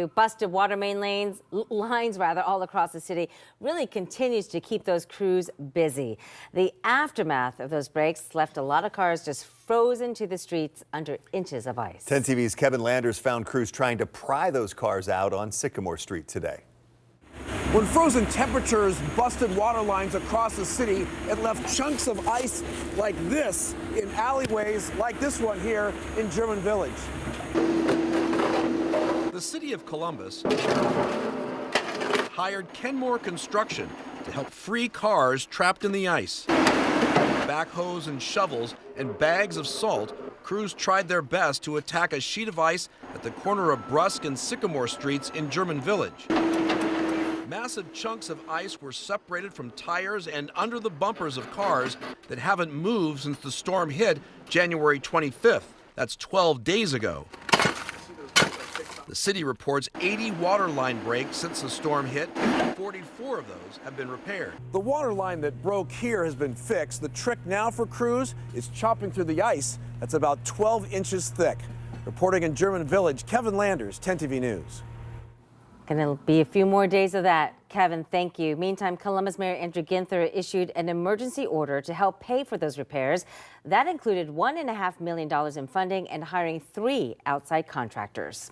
Busted water main lines all across the city really continues to keep those crews busy. The aftermath of those breaks left a lot of cars just frozen to the streets under inches of ice. 10 TV's Kevin Landers found crews trying to pry those cars out on Sycamore Street today. When frozen temperatures busted water lines across the city, it left chunks of ice like this in alleyways like this one here in German Village. The city of Columbus hired Kenmore Construction to help free cars trapped in the ice. Backhoes and shovels and bags of salt, crews tried their best to attack a sheet of ice at the corner of Brusk and Sycamore Streets in German Village. Massive chunks of ice were separated from tires and under the bumpers of cars that haven't moved since the storm hit January 25th. That's 12 days ago. The city reports 80 water line breaks since the storm hit. 44 of those have been repaired. The water line that broke here has been fixed. The trick now for crews is chopping through the ice that's about 12 inches thick. Reporting in German Village, Kevin Landers, 10 TV News. Going to be a few more days of that. Kevin, thank you. Meantime, Columbus Mayor Andrew Ginther issued an emergency order to help pay for those repairs. That included $1.5 million in funding and hiring 3 outside contractors.